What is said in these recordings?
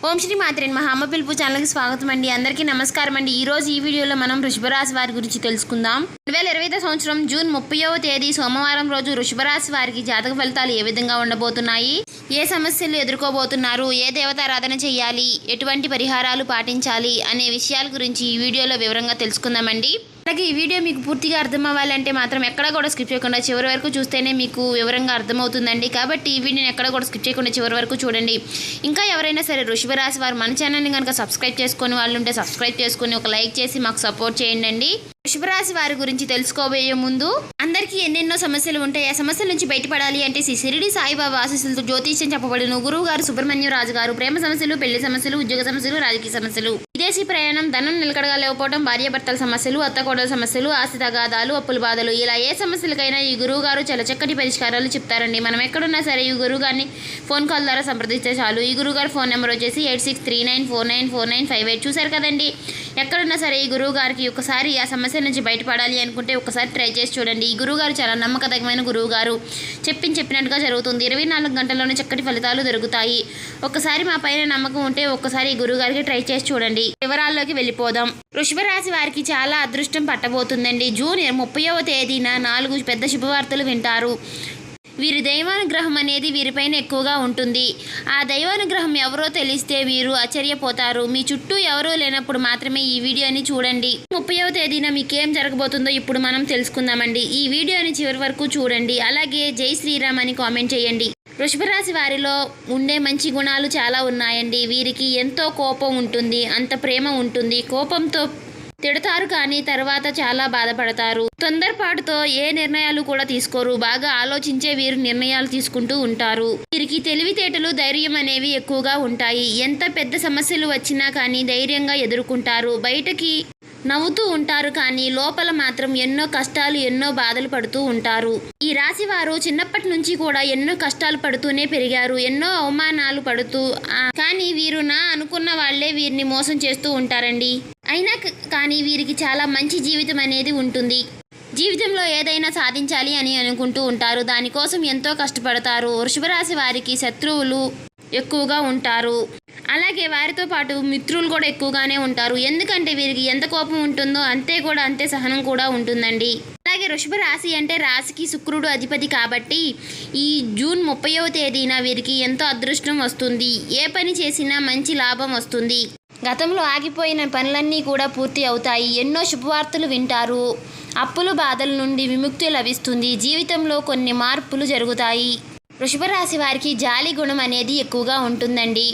ఓం శ్రీ మాత్రే నమః. అమ్మ పిలుపు ఛానల్కి స్వాగతం అండి. అందరికీ నమస్కారం అండి. ఈ రోజు ఈ వీడియోలో మనం వృషభ రాశి వారి గురించి తెలుసుకుందాం. 2025 సంవత్సరం జూన్ 30వ తేదీ సోమవారం రోజు వృషభ రాశి వారికి జాతక ఫలితాలు ఏ విధంగా ఉండబోతున్నాయి, ఏ సమస్యలు ఎదుర్కోబోతున్నారు, ఏ దేవతారాధన చేయాలి, ఎటువంటి పరిహారాలు పాటించాలి అనే విషయాల గురించి ఈ వీడియోలో వివరంగా తెలుసుకుందామండి. అలాగే ఈ వీడియో మీకు పూర్తిగా అర్థం అవ్వాలంటే మాత్రం ఎక్కడ కూడా స్కిప్ చేయకుండా చివరి వరకు చూస్తేనే మీకు వివరంగా అర్థమవుతుందండి. కాబట్టి ఈ వీడియోని ఎక్కడ కూడా స్కిప్ చేయకుండా చివరి వరకు చూడండి. ఇంకా ఎవరైనా సరే వృషభ రాశి వారు మన ఛానల్ని కనుక సబ్స్క్రైబ్ చేసుకొని వాళ్ళు ఉంటే సబ్స్క్రైబ్ చేసుకొని ఒక లైక్ చేసి మాకు సపోర్ట్ చేయండి. వృషభ రాశి వారి గురించి తెలుసుకోబోయే ముందు అందరికీ ఎన్నెన్నో సమస్యలు ఉంటాయి. ఆ సమస్యల నుంచి బయటపడాలి అంటే శ్రీ షిరిడి సాయిబాబా ఆశీస్సులతో జ్యోతిష్యం చెప్పబడిన గురువు గారు సుబ్రహ్మణ్యం రాజు గారు ప్రేమ సమస్యలు, పెళ్లి సమస్యలు, ఉద్యోగ సమస్యలు, రాజకీయ సమస్యలు, విదేశీ ప్రయాణం, ధనం నిలకడగా లేకపోవడం, భార్యాభర్తల సమస్యలు, అత్తకోడల సమస్యలు, ఆస్తి తగాదాలు, అప్పుల బాధలు, ఇలా ఏ సమస్యలకైనా ఈ గురువు గారు చాలా చక్కటి పరిష్కారాలు చెప్తారండి. మనం ఎక్కడున్నా సరే ఈ గురువు గారిని ఫోన్ కాల్ ద్వారా సంప్రదిస్తే చాలు. ఈ గురువు గారి ఫోన్ నెంబర్ వచ్చేసి 8639494958. చూసారు కదండి. ఎక్కడున్నా సరే ఈ గురువు గారికి ఒకసారి ఆ సమస్య నుంచి బయటపడాలి అనుకుంటే ఒకసారి ట్రై చేసి చూడండి. ఈ గురువు గారు చాలా నమ్మకతగమైన గురువు గారు. చెప్పినట్టుగా జరుగుతుంది. 24 గంటల్లోనే చక్కటి ఫలితాలు దొరుకుతాయి. ఒక్కసారి మా పైన నమ్మకం ఉంటే ఒక్కసారి ఈ గురువు గారికి ట్రై చేసి చూడండి. వివరాల్లోకి వెళ్ళిపోదాం. వృషభ రాశి వారికి చాలా అదృష్టం పట్టబోతుందండి. జూన్ 30వ తేదీన 4 పెద్ద శుభవార్తలు వింటారు. వీరి దైవానుగ్రహం అనేది వీరిపైన ఎక్కువగా ఉంటుంది. ఆ దైవానుగ్రహం ఎవరో తెలిస్తే వీరు ఆశ్చర్యపోతారు. మీ చుట్టూ ఎవరూ లేనప్పుడు మాత్రమే ఈ వీడియోని చూడండి. 30వ తేదీన మీకేం జరగబోతుందో ఇప్పుడు మనం తెలుసుకుందామండి. ఈ వీడియోని చివరి వరకు చూడండి. అలాగే జై శ్రీరామ్ అని కామెంట్ చేయండి. వృషభ రాశి వారిలో ఉండే మంచి గుణాలు చాలా ఉన్నాయండి. వీరికి ఎంతో కోపం ఉంటుంది, అంత ప్రేమ ఉంటుంది. కోపంతో తిడతారు కానీ తర్వాత చాలా బాధపడతారు. తొందరపాటుతో ఏ నిర్ణయాలు కూడా తీసుకోరు. బాగా ఆలోచించే వీరు నిర్ణయాలు తీసుకుంటూ ఉంటారు. వీరికి తెలివితేటలు, ధైర్యం అనేవి ఎక్కువగా ఉంటాయి. ఎంత పెద్ద సమస్యలు వచ్చినా కానీ ధైర్యంగా ఎదుర్కొంటారు. బయటకి నవ్వుతూ ఉంటారు కానీ లోపల మాత్రం ఎన్నో కష్టాలు, ఎన్నో బాధలు పడుతూ ఉంటారు. ఈ రాశి వారు చిన్నప్పటి నుంచి కూడా ఎన్నో కష్టాలు పడుతూనే పెరిగారు. ఎన్నో అవమానాలు పడుతూ కానీ వీరు అనుకున్న వాళ్లే వీరిని మోసం చేస్తూ ఉంటారండి. అయినా కానీ వీరికి చాలా మంచి జీవితం అనేది ఉంటుంది. జీవితంలో ఏదైనా సాధించాలి అని అనుకుంటూ ఉంటారు. దానికోసం ఎంతో కష్టపడతారు. వృషభ రాశి వారికి శత్రువులు ఎక్కువగా ఉంటారు. అలాగే వారితో పాటు మిత్రులు కూడా ఎక్కువగానే ఉంటారు. ఎందుకంటే వీరికి ఎంత కోపం ఉంటుందో అంతే సహనం కూడా ఉంటుందండి. అలాగే వృషభ రాశి అంటే రాశికి శుక్రుడు అధిపతి కాబట్టి ఈ జూన్ 30వ తేదీన వీరికి ఎంతో అదృష్టం వస్తుంది. ఏ పని చేసినా మంచి లాభం వస్తుంది. గతంలో ఆగిపోయిన పనులన్నీ కూడా పూర్తి అవుతాయి. ఎన్నో శుభవార్తలు వింటారు. అప్పుల బాధల నుండి విముక్తి లభిస్తుంది. జీవితంలో కొన్ని మార్పులు జరుగుతాయి. వృషభ రాశి వారికి జాలి గుణం అనేది ఎక్కువగా ఉంటుందండి.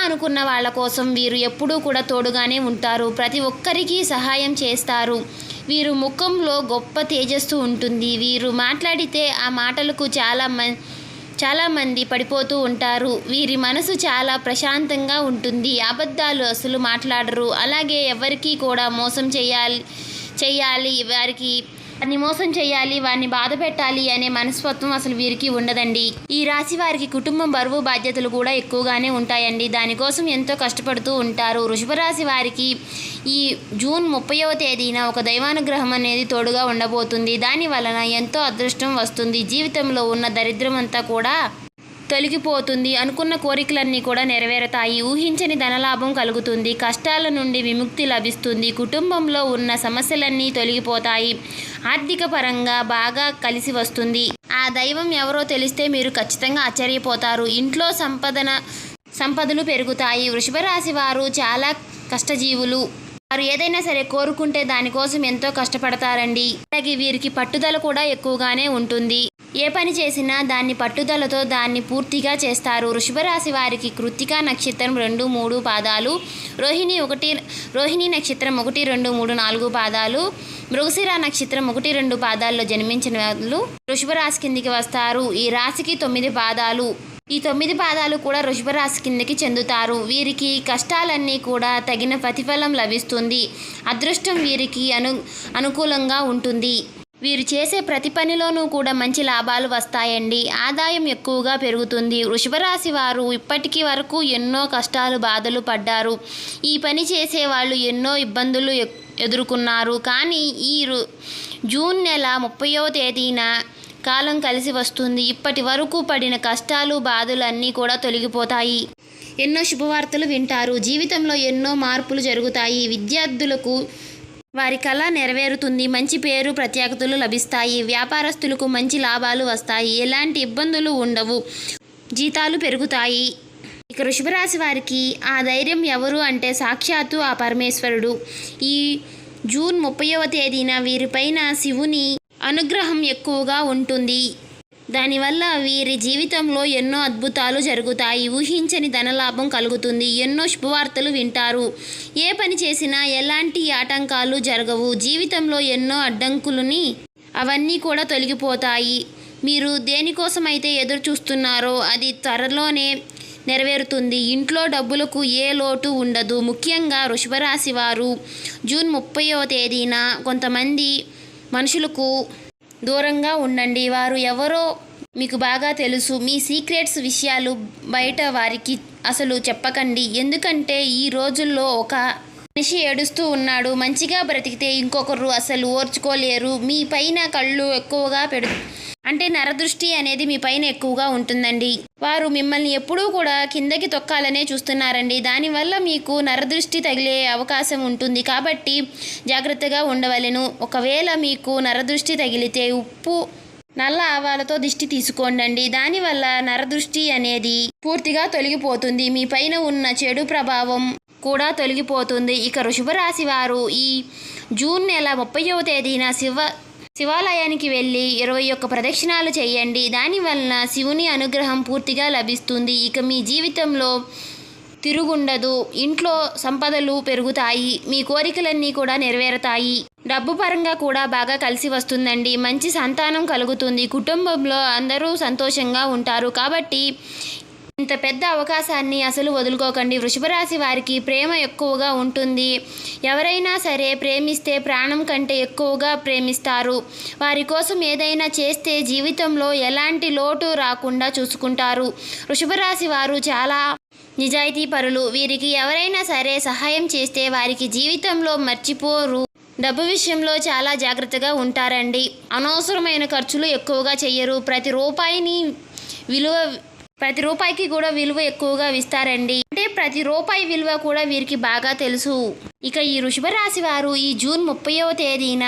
అనుకున్న వాళ్ళ కోసం వీరు ఎప్పుడూ కూడా తోడుగానే ఉంటారు. ప్రతి ఒక్కరికి సహాయం చేస్తారు. వీరు ముఖంలో గొప్ప తేజస్సు ఉంటుంది. వీరు మాట్లాడితే ఆ మాటలకు చాలామంది పడిపోతూ ఉంటారు. వీరి మనసు చాలా ప్రశాంతంగా ఉంటుంది. అబద్ధాలు అసలు మాట్లాడరు. అలాగే ఎవరికి కూడా మోసం చేయాలి వారిని మోసం చేయాలి, వారిని బాధ పెట్టాలి అనే మనస్తత్వం అసలు వీరికి ఉండదండి. ఈ రాశి వారికి కుటుంబం బరువు బాధ్యతలు కూడా ఎక్కువగానే ఉంటాయండి. దానికోసం ఎంతో కష్టపడుతూ ఉంటారు. వృషభ రాశి వారికి ఈ జూన్ 30వ తేదీన ఒక దైవానుగ్రహం అనేది తోడుగా ఉండబోతుంది. దాని వలన ఎంతో అదృష్టం వస్తుంది. జీవితంలో ఉన్న దరిద్రం అంతా కూడా తొలగిపోతుంది. అనుకున్న కోరికలన్నీ కూడా నెరవేరుతాయి. ఊహించని ధనలాభం కలుగుతుంది. కష్టాల నుండి విముక్తి లభిస్తుంది. కుటుంబంలో ఉన్న సమస్యలన్నీ తొలగిపోతాయి. ఆర్థిక పరంగా బాగా కలిసి వస్తుంది. ఆ దైవం ఎవరో తెలిస్తే మీరు ఖచ్చితంగా ఆశ్చర్యపోతారు. ఇంట్లో సంపదలు పెరుగుతాయి. వృషభ రాశి వారు చాలా కష్టజీవులు. వారు ఏదైనా సరే కోరుకుంటే దానికోసం ఎంతో కష్టపడతారండి. అలాగే వీరికి పట్టుదల కూడా ఎక్కువగానే ఉంటుంది. ఏ పని చేసినా దాన్ని పట్టుదలతో దాన్ని పూర్తిగా చేస్తారు. వృషభ రాశి వారికి కృత్తికా నక్షత్రం 2, 3 పాదాలు, రోహిణి నక్షత్రం 1, 2, 3, 4 పాదాలు, మృగశిర నక్షత్రం 1, 2 పాదాల్లో జన్మించిన వాళ్ళు వృషభ రాశి కిందికి వస్తారు. ఈ రాశికి 9 పాదాలు. ఈ 9 పాదాలు కూడా వృషభ రాశి కిందకి చెందుతారు. వీరికి కష్టాలన్నీ కూడా తగిన ప్రతిఫలం లభిస్తుంది. అదృష్టం వీరికి అనుకూలంగా ఉంటుంది. వీరు చేసే ప్రతి పనిలోనూ కూడా మంచి లాభాలు వస్తాయండి. ఆదాయం ఎక్కువగా పెరుగుతుంది. వృషభ రాశి వారు ఇప్పటికీ వరకు ఎన్నో కష్టాలు, బాధలు పడ్డారు. ఈ పని చేసే వాళ్ళు ఎన్నో ఇబ్బందులు ఎదుర్కొన్నారు. కానీ ఈ జూన్ నెల 30వ తేదీన కాలం కలిసి వస్తుంది. ఇప్పటి వరకు పడిన కష్టాలు, బాధలు అన్నీ కూడా తొలగిపోతాయి. ఎన్నో శుభవార్తలు వింటారు. జీవితంలో ఎన్నో మార్పులు జరుగుతాయి. విద్యార్థులకు వారి కళ నెరవేరుతుంది. మంచి పేరు ప్రత్యేకతలు లభిస్తాయి. వ్యాపారస్తులకు మంచి లాభాలు వస్తాయి. ఎలాంటి ఇబ్బందులు ఉండవు. జీతాలు పెరుగుతాయి. ఇక వృషభ రాశి వారికి ఆ ధైర్యం ఎవరు అంటే సాక్షాత్తు ఆ పరమేశ్వరుడు. ఈ జూన్ 30వ తేదీన వీరిపైన శివుని అనుగ్రహం ఎక్కువగా ఉంటుంది. దానివల్ల వీరి జీవితంలో ఎన్నో అద్భుతాలు జరుగుతాయి. ఊహించని ధనలాభం కలుగుతుంది. ఎన్నో శుభవార్తలు వింటారు. ఏ పని చేసినా ఎలాంటి ఆటంకాలు జరగవు. జీవితంలో ఎన్నో అడ్డంకులని అవన్నీ కూడా తొలగిపోతాయి. మీరు దేనికోసమైతే ఎదురు చూస్తున్నారో అది త్వరలోనే నెరవేరుతుంది. ఇంట్లో డబ్బులకు ఏ లోటు ఉండదు. ముఖ్యంగా వృషభ రాశి వారు జూన్ 30వ తేదీన కొంతమంది మనుషులకు దూరంగా ఉండండి. వారు ఎవరో మీకు బాగా తెలుసు. మీ సీక్రెట్స్ విషయాలు బయట వారికి అసలు చెప్పకండి. ఎందుకంటే ఈ రోజుల్లో ఒక మనిషి ఏడుస్తూ ఉన్నాడు. మంచిగా బ్రతికితే ఇంకొకరు అసలు ఓర్చుకోలేరు. మీ పైన కళ్ళు ఎక్కువగా అంటే నరదృష్టి అనేది మీ పైన ఎక్కువగా ఉంటుందండి. వారు మిమ్మల్ని ఎప్పుడూ కూడా కిందకి తొక్కాలనే చూస్తున్నారండి. దానివల్ల మీకు నరదృష్టి తగిలే అవకాశం ఉంటుంది. కాబట్టి జాగ్రత్తగా ఉండవలెను. ఒకవేళ మీకు నరదృష్టి తగిలితే ఉప్పు నల్ల ఆవాలతో దిష్టి తీసుకోండి. దానివల్ల నరదృష్టి అనేది పూర్తిగా తొలగిపోతుంది. మీ పైన ఉన్న చెడు ప్రభావం కూడా తొలగిపోతుంది. ఇక వృషభ రాశి వారు ఈ జూన్ నెల 30వ తేదీన శివాలయానికి వెళ్ళి 21 ప్రదక్షిణాలు చేయండి. దానివలన శివుని అనుగ్రహం పూర్తిగా లభిస్తుంది. ఇక మీ జీవితంలో తిరుగుండదు. ఇంట్లో సంపదలు పెరుగుతాయి. మీ కోరికలన్నీ కూడా నెరవేరుతాయి. డబ్బు పరంగా కూడా బాగా కలిసి వస్తుందండి. మంచి సంతానం కలుగుతుంది. కుటుంబంలో అందరూ సంతోషంగా ఉంటారు. కాబట్టి ఇంత పెద్ద అవకాశాన్ని అసలు వదులుకోకండి. వృషభ రాశి వారికి ప్రేమ ఎక్కువగా ఉంటుంది. ఎవరైనా సరే ప్రేమిస్తే ప్రాణం కంటే ఎక్కువగా ప్రేమిస్తారు. వారి కోసం ఏదైనా చేస్తే జీవితంలో ఎలాంటి లోటు రాకుండా చూసుకుంటారు. వృషభ రాశి వారు చాలా నిజాయితీ పరులు. వీరికి ఎవరైనా సరే సహాయం చేస్తే వారికి జీవితంలో మర్చిపోరు. డబ్బు విషయంలో చాలా జాగ్రత్తగా ఉంటారండి. అనవసరమైన ఖర్చులు ఎక్కువగా చెయ్యరు. ప్రతి రూపాయికి కూడా విలువ ఎక్కువగా ఇస్తారండి. అంటే ప్రతి రూపాయి విలువ కూడా వీరికి బాగా తెలుసు. ఇక ఈ వృషభ రాశి వారు ఈ జూన్ 30వ తేదీన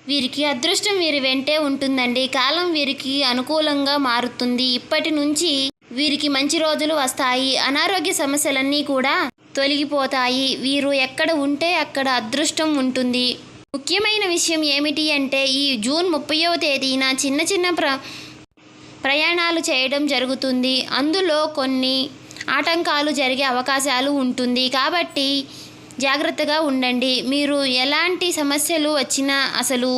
వీరికి అదృష్టం వీరి వెంటే ఉంటుందండి. కాలం వీరికి అనుకూలంగా మారుతుంది. ఇప్పటి నుంచి వీరికి మంచి రోజులు వస్తాయి. అనారోగ్య సమస్యలన్నీ కూడా తొలగిపోతాయి. వీరు ఎక్కడ ఉంటే అక్కడ అదృష్టం ఉంటుంది. ముఖ్యమైన విషయం ఏమిటి అంటే ఈ జూన్ 30వ తేదీన చిన్న ప్రయాణాలు చేయడం జరుగుతుంది. అందులో కొన్ని ఆటంకాలు జరిగే అవకాశాలు ఉంటుంది. కాబట్టి జాగ్రత్తగా ఉండండి. మీరు ఎలాంటి సమస్యలు వచ్చినా అసలు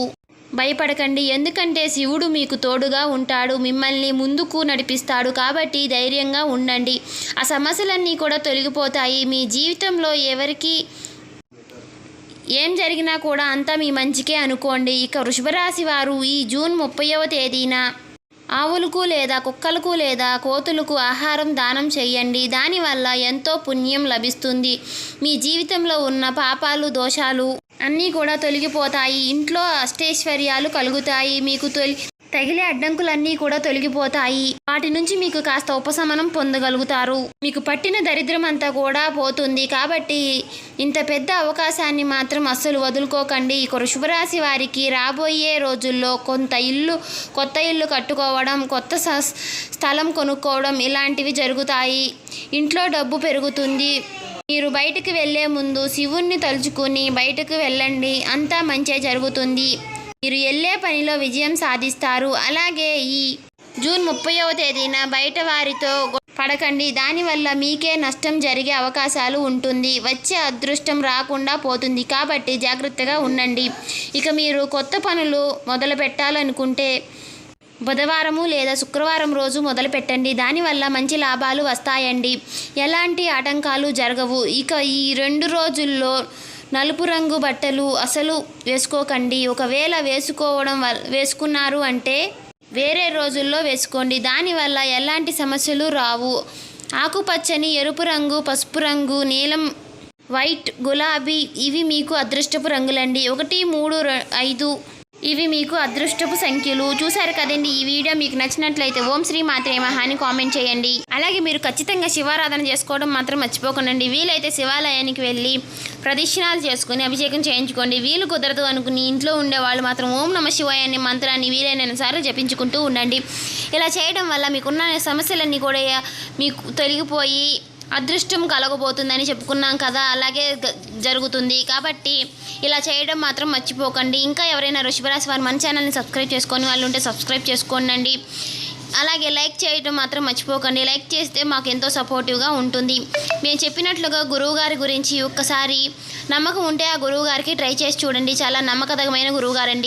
భయపడకండి. ఎందుకంటే శివుడు మీకు తోడుగా ఉంటాడు. మిమ్మల్ని ముందుకు నడిపిస్తాడు. కాబట్టి ధైర్యంగా ఉండండి. ఆ సమస్యలన్నీ కూడా తొలగిపోతాయి. మీ జీవితంలో ఎవరికి ఏం జరిగినా కూడా అంతా మీ మంచికే అనుకోండి. ఇక వృషభ రాశి వారు ఈ జూన్ 30వ తేదీన ఆవులకు లేదా కుక్కలకు లేదా కోతులకు ఆహారం దానం చేయండి. దానివల్ల ఎంతో పుణ్యం లభిస్తుంది. మీ జీవితంలో ఉన్న పాపాలు దోషాలు అన్నీ కూడా తొలగిపోతాయి. ఇంట్లో అష్టైశ్వర్యాలు కలుగుతాయి. మీకు తగిలే అడ్డంకులన్నీ కూడా తొలగిపోతాయి. వాటి నుంచి మీకు కాస్త ఉపశమనం పొందగలుగుతారు. మీకు పట్టిన దరిద్రం అంతా కూడా పోతుంది. కాబట్టి ఇంత పెద్ద అవకాశాన్ని మాత్రం అస్సలు వదులుకోకండి. ఇక వృషభ రాశి వారికి రాబోయే రోజుల్లో కొత్త ఇల్లు కట్టుకోవడం, కొత్త స్థలం కొనుక్కోవడం ఇలాంటివి జరుగుతాయి. ఇంట్లో డబ్బు పెరుగుతుంది. మీరు బయటకు వెళ్ళే ముందు శివుణ్ణి తలుచుకుని బయటకు వెళ్ళండి. అంతా మంచి జరుగుతుంది. మీరు వెళ్ళే పనిలో విజయం సాధిస్తారు. అలాగే ఈ జూన్ 30వ తేదీన బయట వారితో పడకండి. దానివల్ల మీకే నష్టం జరిగే అవకాశాలు ఉంటుంది. వచ్చే అదృష్టం రాకుండా పోతుంది. కాబట్టి జాగ్రత్తగా ఉండండి. ఇక మీరు కొత్త పనులు మొదలు పెట్టాలనుకుంటే బుధవారము లేదా శుక్రవారం రోజు మొదలు పెట్టండి. దానివల్ల మంచి లాభాలు వస్తాయండి. ఎలాంటి ఆటంకాలు జరగవు. ఇక ఈ 2 రోజుల్లో నలుపు రంగు బట్టలు అసలు వేసుకోకండి. ఒకవేళ వేసుకున్నారు అంటే వేరే రోజుల్లో వేసుకోండి. దానివల్ల ఎలాంటి సమస్యలు రావు. ఆకుపచ్చని, ఎరుపు రంగు, పసుపు రంగు, నీలం, వైట్, గులాబీ ఇవి మీకు అదృష్టపు రంగులండి. 1, 3, 5 ఇవి మీకు అదృష్టపు సంఖ్యలు. చూసారు కదండి. ఈ వీడియో మీకు నచ్చినట్లయితే ఓం శ్రీ మాత్రే మహా అని కామెంట్ చేయండి. అలాగే మీరు ఖచ్చితంగా శివారాధన చేసుకోవడం మాత్రం మర్చిపోకండి. వీలైతే శివాలయానికి వెళ్ళి ప్రదక్షిణాలు చేసుకుని అభిషేకం చేయించుకోండి. వీలు కుదరదు అనుకుని ఇంట్లో ఉండేవాళ్ళు మాత్రం ఓం నమ శివాయ అనే మంత్రాన్ని వీలైనసార్లు జపించుకుంటూ ఉండండి. ఇలా చేయడం వల్ల మీకున్న సమస్యలన్నీ కూడా మీకు తొలగిపోయి అదృష్టం కలగబోతుందని చెప్పుకున్నాం కదా, అలాగే జరుగుతుంది. కాబట్టి ఇలా చేయడం మాత్రం మర్చిపోకండి. ఇంకా ఎవరైనా వృషభ రాశి వారు మన ఛానల్ని సబ్స్క్రైబ్ చేసుకొని వాళ్ళు ఉంటే సబ్స్క్రైబ్ చేసుకోండి. అలాగే లైక్ చేయడం మాత్రం మర్చిపోకండి. లైక్ చేస్తే మాకు ఎంతో సపోర్టివ్గా ఉంటుంది. మేము చెప్పినట్లుగా గురువుగారి గురించి ఒక్కసారి నమ్మకం ఉంటే ఆ గురువుగారికి ట్రై చేసి చూడండి. చాలా నమ్మకదమైన గురువుగారండి.